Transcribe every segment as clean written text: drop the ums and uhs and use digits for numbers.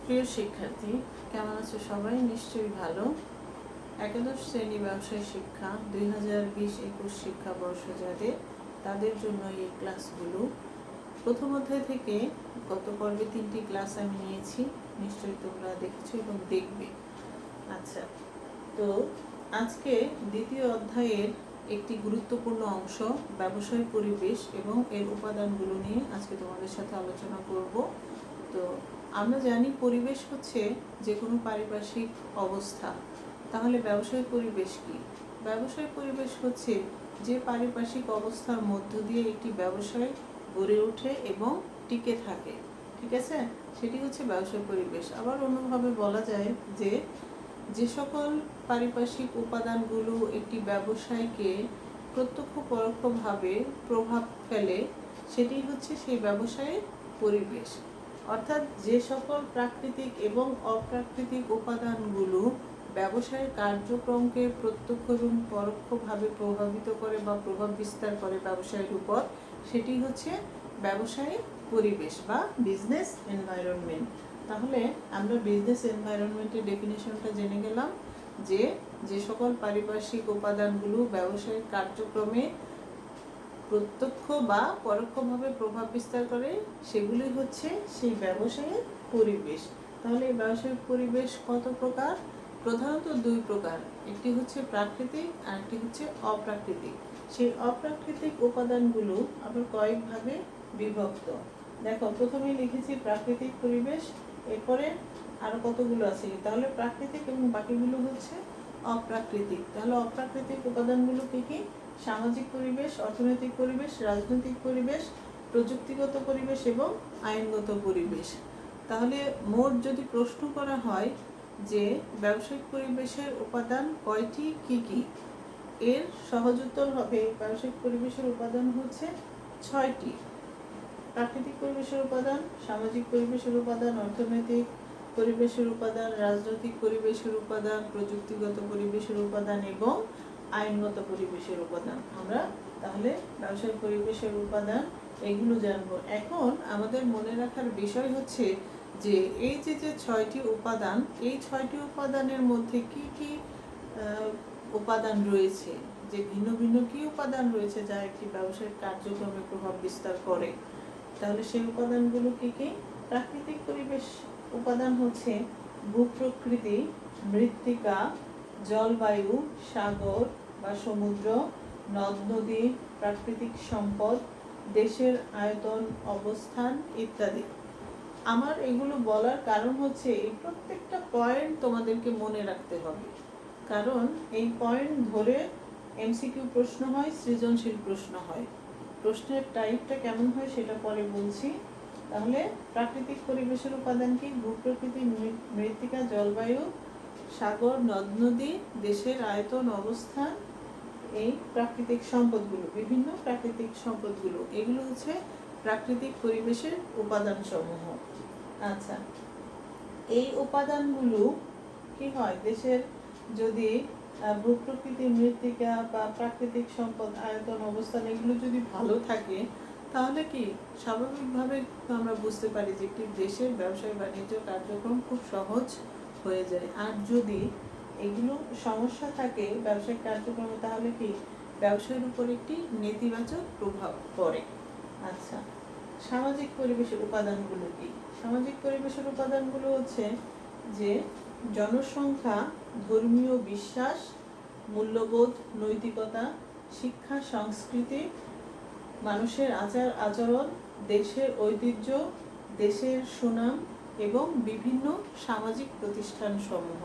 প্রিয় শিক্ষার্থী, কেমন আছো সবাই? নিশ্চয়ই ভালো। একাদশ শ্রেণী ব্যবসায় শিক্ষা 2020-21 শিক্ষাবর্ষ যাদের, তাদের জন্য এই ক্লাসগুলো। প্রথম অধ্যায় থেকে গত পর্বে 3টি ক্লাস আমি নিয়েছি, নিশ্চয়ই তোমরা দেখেছো এবং দেখবে। আচ্ছা, তো আজকে দ্বিতীয় অধ্যায়ের একটি গুরুত্বপূর্ণ অংশ ব্যবসায় পরিবেশ এবং এর উপাদানগুলো নিয়ে আজকে তোমাদের সাথে আলোচনা করব। তো আমরা জানি পরিবেশ হচ্ছে যে কোনো পারিপার্শ্বিক অবস্থা। তাহলে ব্যবসায়িক পরিবেশ কি? ব্যবসায়িক পরিবেশ হচ্ছে যে পারিপার্শ্বিক অবস্থার মধ্য দিয়ে একটি ব্যবসায় গড়ে ওঠে এবং টিকে থাকে। ঠিক আছে, সেটি হচ্ছে ব্যবসায়িক পরিবেশ। আবার অন্যভাবে বলা যায় যে যে সকল পারিপার্শ্বিক উপাদানগুলো একটি ব্যবসায়কে প্রত্যক্ষ পরোক্ষভাবে প্রভাব ফেলে, সেটি হচ্ছে সেই ব্যবসায়ের পরিবেশ। অর্থাৎ যে সকল প্রাকৃতিক এবং অপ্রাকৃতিক উপাদানগুলো ব্যবসায়ের কার্যক্রমকে প্রত্যক্ষ এবং পরোক্ষভাবে প্রভাবিত করে বা প্রভাব বিস্তার করে ব্যবসায়ের উপর, সেটি হচ্ছে ব্যবসায়িক পরিবেশ বা বিজনেস এনভায়রনমেন্ট। তাহলে আমরা বিজনেস এনভায়রনমেন্টের ডেফিনেশনটা জেনে গেলাম যে যে সকল পারিপার্শ্বিক উপাদানগুলো ব্যবসায়িক কার্যক্রমে প্রত্যক্ষ বা পরোক্ষভাবে প্রভাব বিস্তার করে, সেগুলি হচ্ছে সেই ব্যবসায়ের পরিবেশ। তাহলে এই ব্যবসায়িক পরিবেশ কত প্রকার? প্রধানত 2 প্রকার, একটি হচ্ছে প্রাকৃতিক আর একটি হচ্ছে অপ্রাকৃতিক। সেই অপ্রাকৃতিক উপাদানগুলো আবার কয়েক ভাগে বিভক্ত। দেখো, প্রথমে লিখেছি প্রাকৃতিক পরিবেশ, এরপরে আরো কতগুলো আছে। তাহলে প্রাকৃতিক এবং বাকিগুলো হচ্ছে অপ্রাকৃতিক। তাহলে অপ্রাকৃতিক উপাদানগুলো কি কি? সামাজিক পরিবেশ, অর্থনৈতিক পরিবেশ, রাজনৈতিক পরিবেশ, প্রযুক্তিগত পরিবেশ এবং আইনগত পরিবেশ। তাহলে মোট যদি প্রশ্ন করা হয় যে ব্যবসায়িক পরিবেশের উপাদান কয়টি, কি কি, এর সহজ উত্তর হবে ব্যবসায়িক পরিবেশের উপাদান হচ্ছে 6টি। প্রাকৃতিক পরিবেশের উপাদান, সামাজিক পরিবেশের উপাদান, অর্থনৈতিক পরিবেশের উপাদান, রাজনৈতিক পরিবেশের উপাদান, প্রযুক্তিগত পরিবেশের উপাদান এবং আইনগত পরিবেশের উপাদান। আমরা তাহলে ব্যবসায়িক পরিবেশের উপাদান এগুলো জানবো। এখন আমাদের মনে রাখার বিষয় হচ্ছে যে এই যে 6টি উপাদান, এই 6টি উপাদানের মধ্যে কি কি উপাদান রয়েছে, যে ভিন্ন ভিন্ন কি উপাদান রয়েছে যা একটি ব্যবসায়িক কার্যক্রমে প্রভাব বিস্তার করে। তাহলে সেই উপাদানগুলো কি কি? প্রাকৃতিক পরিবেশ উপাদান হচ্ছে ভূপ্রকৃতি, মৃত্তিকা, জলবায়ু, সাগর বা সমুদ্র, নদ নদী, প্রাকৃতিক সম্পদ, দেশের আয়তন, অবস্থান ইত্যাদি। আমার এগুলো বলার কারণ হচ্ছে এই প্রত্যেকটা পয়েন্ট তোমাদেরকে মনে রাখতে হবে, কারণ এই পয়েন্ট ধরে এমসিকিউ প্রশ্ন হয়, সৃজনশীল প্রশ্ন হয়। প্রশ্নের টাইপটা কেমন হয় সেটা পরে বলছি। তাহলে প্রাকৃতিক পরিবেশের উপাদান কি? ভূপ্রকৃতি, মৃত্তিকা, জলবায়ু, সাগর, নদ নদী, দেশের আয়তন, অবস্থান, এই প্রাকৃতিক সম্পদগুলো, বিভিন্ন প্রাকৃতিক সম্পদগুলো, এগুলো হচ্ছে প্রাকৃতিক পরিবেশের উপাদান সমূহ। আচ্ছা, এই উপাদানগুলো কি হয়, দেশের যদি ভূপ্রকৃতি, মৃত্তিকা বা প্রাকৃতিক সম্পদ, আয়তন, অবস্থান এগুলো যদি ভালো থাকে, তাহলে কি স্বাভাবিকভাবে আমরা বুঝতে পারি যে একটি দেশের ব্যবসায় বাণিজ্য কার্যক্রম খুব সহজ হয়ে যায়। আর যদি এগুলো সমস্যা থাকে ব্যবসায়িক কার্যক্রমে, তাহলে কি ব্যবসায়ের উপর একটি নেতিবাচক প্রভাব পড়ে। আচ্ছা, সামাজিক পরিবেশের উপাদানগুলো কি? সামাজিক পরিবেশের উপাদানগুলো হচ্ছে যে জনসংখ্যা, ধর্মীয় বিশ্বাস, মূল্যবোধ, নৈতিকতা, শিক্ষা, সংস্কৃতি, মানুষের আচার আচরণ, দেশের ঐতিহ্য, দেশের সুনাম এবং বিভিন্ন সামাজিক প্রতিষ্ঠান সমূহ।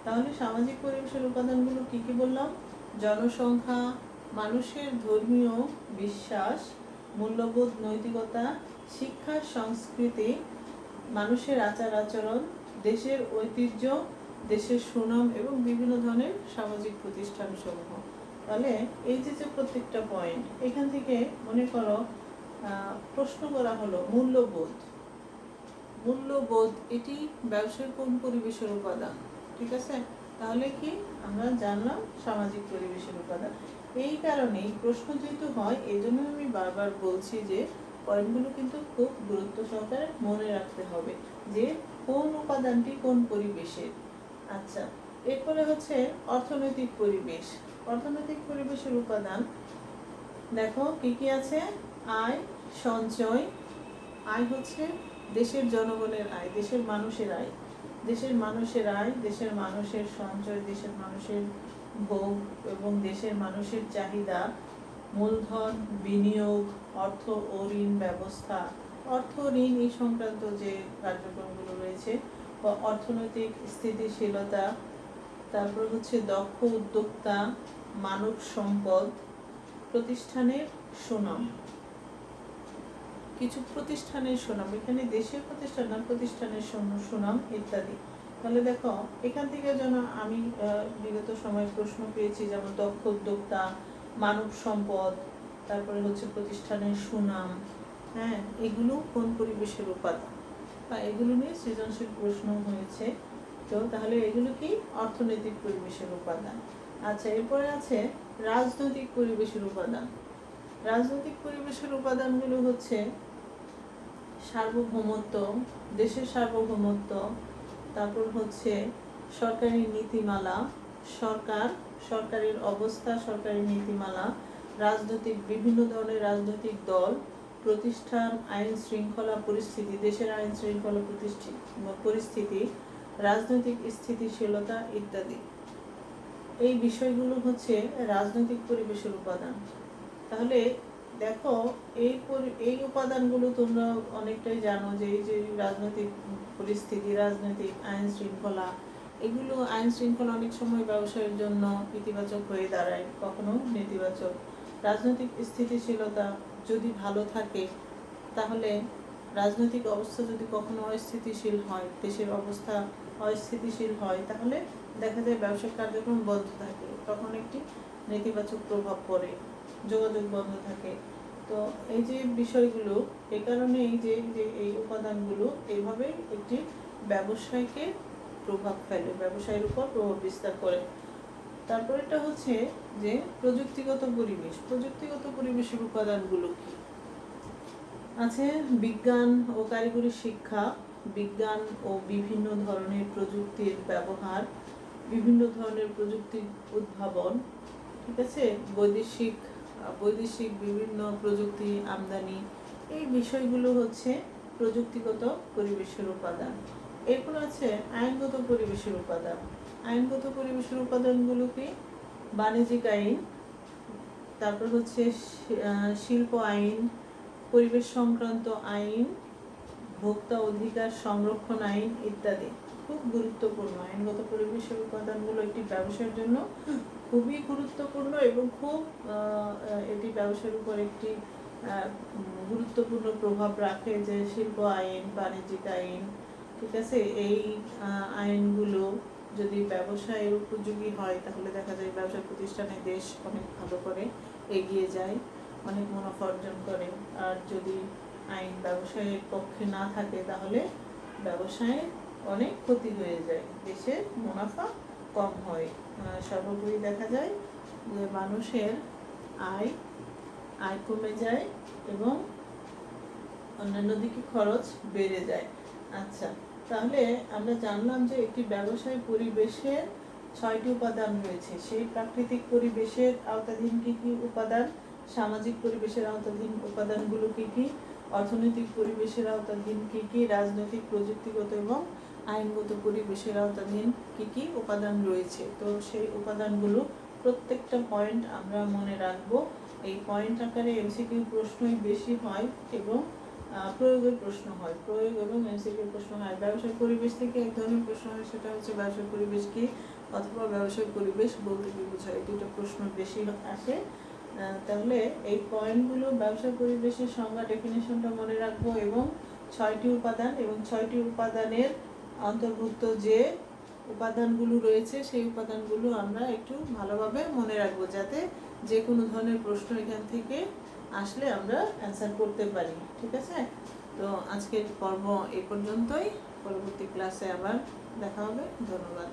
তাহলে সামাজিক পরিবেশের উপাদানগুলো কি কি বললাম? জনসংখ্যা, মানুষের ধর্মীয় বিশ্বাস, মূল্যবোধ, নৈতিকতা, শিক্ষা, সংস্কৃতি, মানুষের আচার আচরণ, দেশের ঐতিহ্য, দেশের সুনাম এবং বিভিন্ন ধরনের সামাজিক প্রতিষ্ঠান সমূহ। তাহলে এই যে প্রত্যেকটা পয়েন্ট, এখান থেকে মনে করো প্রশ্ন করা হলো মূল্যবোধ। মূল্যবোধ এটি ব্যবসার কোন পরিবেশের উপাদান? ঠিক আছে, তাহলে কি আমরা জানলাম সামাজিক পরিবেশের উপাদান। এই কারণেই প্রশ্ন যেহেতু হয়, এই জন্য আমি বারবার বলছি যে পয়েন্টগুলো কিন্তু খুব গুরুত্ব সহকারে মনে রাখতে হবে যে কোন উপাদানটি কোন পরিবেশের। আচ্ছা, এরপরে হচ্ছে অর্থনৈতিক পরিবেশ। অর্থনৈতিক পরিবেশের উপাদান দেখো কি কি আছে। আয়, সঞ্চয়। আয় হচ্ছে দেশের জনগণের আয়, দেশের মানুষের আয়, দেশের মানুষের আয়, দেশের মানুষের সঞ্চয়, দেশের মানুষের ভোগ এবং দেশের মানুষের চাহিদা, মূলধন, বিনিয়োগ, অর্থ ও ঋণ ব্যবস্থা, অর্থ ঋণ এই সংক্রান্ত যে কার্যক্রমগুলো রয়েছে, অর্থনৈতিক স্থিতিশীলতা, তারপর হচ্ছে দক্ষ উদ্যোক্তা, মানব সম্পদ, প্রতিষ্ঠানের সুনাম। কিছু প্রতিষ্ঠানের সুনাম, এখানে দেশের প্রতিষ্ঠান না, প্রতিষ্ঠানের সুনাম ইত্যাদি। তাহলে দেখো এখান থেকে যেন আমি বিগত সময় প্রশ্ন পেয়েছি, যেমন দক্ষ উদ্যোক্তা, মানব সম্পদ, তারপরে হচ্ছে প্রতিষ্ঠানের সুনাম। হ্যাঁ, এগুলো কোন পরিবেশের উপাদান বা এগুলো নিয়ে সৃজনশীল প্রশ্ন হয়েছে। তো তাহলে এগুলো কি অর্থনৈতিক পরিবেশের উপাদান। আচ্ছা, এরপরে আছে রাজনৈতিক পরিবেশের উপাদান। রাজনৈতিক পরিবেশের উপাদানগুলো হচ্ছে সার্বভৌমত্ব, দেশের সার্বভৌমত্ব, তারপর হচ্ছে সরকারি নীতিমালা, সরকারের অবস্থা, সরকারি নীতিমালা, রাজনৈতিক বিভিন্ন ধরনের রাজনৈতিক দল, প্রতিষ্ঠান, আইন শৃঙ্খলা পরিস্থিতি, দেশের আইন শৃঙ্খলা পরিস্থিতি, রাজনৈতিক স্থিতিশীলতা ইত্যাদি। এই বিষয়গুলো হচ্ছে রাজনৈতিক পরিবেশের উপাদান। তাহলে দেখো এই উপাদানগুলো তোমরা অনেকটাই জানো যে এই যে রাজনৈতিক পরিস্থিতি, রাজনৈতিক আইন শৃঙ্খলা, এগুলো আইন শৃঙ্খলা অনেক সময় ব্যবসায়ের জন্য ইতিবাচক হয়ে দাঁড়ায়, কখনো নেতিবাচক। রাজনৈতিক স্থিতিশীলতা যদি ভালো থাকে, তাহলে রাজনৈতিক অবস্থা যদি কখনো অস্থিতিশীল হয়, দেশের অবস্থা অস্থিতিশীল হয়, তাহলে দেখা যায় ব্যবসায়িক কার্যক্রম বন্ধ থাকে, তখন একটি নেতিবাচক প্রভাব পড়ে, যোগাযোগ বন্ধ থাকে। তো এই যে বিষয়গুলো, এই কারণে এই যে এই উপাদানগুলো এইভাবে একটি ব্যবসায়কে প্রভাব ফেলে, ব্যবসায়ের উপর প্রভাব বিস্তার করে। তারপর এটা হচ্ছে যে প্রযুক্তিগত পরিবেশ। প্রযুক্তিগত পরিবেশের উপাদানগুলো কি আছে? বিজ্ঞান ও কারিগরি শিক্ষা, বিজ্ঞান ও বিভিন্ন ধরনের প্রযুক্তির ব্যবহার, বিভিন্ন ধরনের প্রযুক্তির উদ্ভাবন, ঠিক আছে, বৈদেশিক বিভিন্ন প্রযুক্তি আমদানি, এই বিষয়গুলো হচ্ছে প্রযুক্তিগত পরিবেশের উপাদান। এরপর আছে আইনগত পরিবেশের উপাদান। আইনগত পরিবেশের উপাদানগুলো কি? বাণিজ্যিক আইন, তারপর হচ্ছে শিল্প আইন, পরিবেশ সংক্রান্ত আইন, ভোক্তা অধিকার সংরক্ষণ আইন ইত্যাদি। খুব গুরুত্বপূর্ণ আইনগত পরিবেশের উপাদানগুলো একটি ব্যবসার জন্য খুবই গুরুত্বপূর্ণ এবং খুব এটি ব্যবসার উপর একটি গুরুত্বপূর্ণ প্রভাব রাখে। যে শিল্প আইন, বাণিজ্যিক আইন, ঠিক আছে, এই আইনগুলো যদি ব্যবসায়ের উপযোগী হয়, তাহলে দেখা যায় ব্যবসা প্রতিষ্ঠানে দেশ অনেক ভালো করে এগিয়ে যায়, অনেক মুনাফা অর্জন করে। আর যদি আইন ব্যবসায়ের পক্ষে না থাকে, তাহলে ব্যবসায় অনেক ক্ষতি হয়ে যায়, দেশের মুনাফা কম হয়। সর্বোপরি দেখা যায় যে মানুষের আয় কমে যায় এবং অন্যান্য দিকে খরচ বেড়ে যায়। আচ্ছা, তাহলে আমরা জানলাম যে একটি ব্যবসায় পরিবেশের 6টি উপাদান রয়েছে। সেই প্রাকৃতিক পরিবেশের আওতাধীন কি কি উপাদান, সামাজিক পরিবেশের আওতাধীন উপাদানগুলো কি কি, অর্থনৈতিক পরিবেশের আওতাধীন কি কি, রাজনৈতিক, প্রযুক্তিগত এবং আইনগত পরিবেশের আওতাধীন কি কি উপাদান রয়েছে। তো সেই উপাদানগুলো প্রত্যেকটা পয়েন্ট আমরা মনে রাখবো। এই পয়েন্ট আকারে এমসিকিউ প্রশ্নই বেশি হয় এবং প্রয়োগের প্রশ্ন হয়, প্রয়োগ এবং এমসিকিউ প্রশ্ন হয়। ব্যবসায়িক পরিবেশ থেকে এক ধরনের প্রশ্ন হয়, সেটা হচ্ছে ব্যবসায়িক পরিবেশ কি অথবা ব্যবসায়িক পরিবেশ বলতে কি বোঝায়, দুটো প্রশ্ন বেশি আসে। তাহলে এই পয়েন্টগুলো ব্যবসায়িক পরিবেশের সংজ্ঞা, ডেফিনেশনটা মনে রাখবো এবং 6টি উপাদান এবং 6টি উপাদানের অন্তর্ভুক্ত যে উপাদানগুলো রয়েছে সেই উপাদানগুলো আমরা একটু ভালোভাবে মনে রাখবো, যাতে যে কোনো ধরনের প্রশ্ন এখান থেকে আসলে আমরা অ্যান্সার করতে পারি। ঠিক আছে, তো আজকের পর্ব এই পর্যন্তই। পরবর্তী ক্লাসে আবার দেখা হবে। ধন্যবাদ।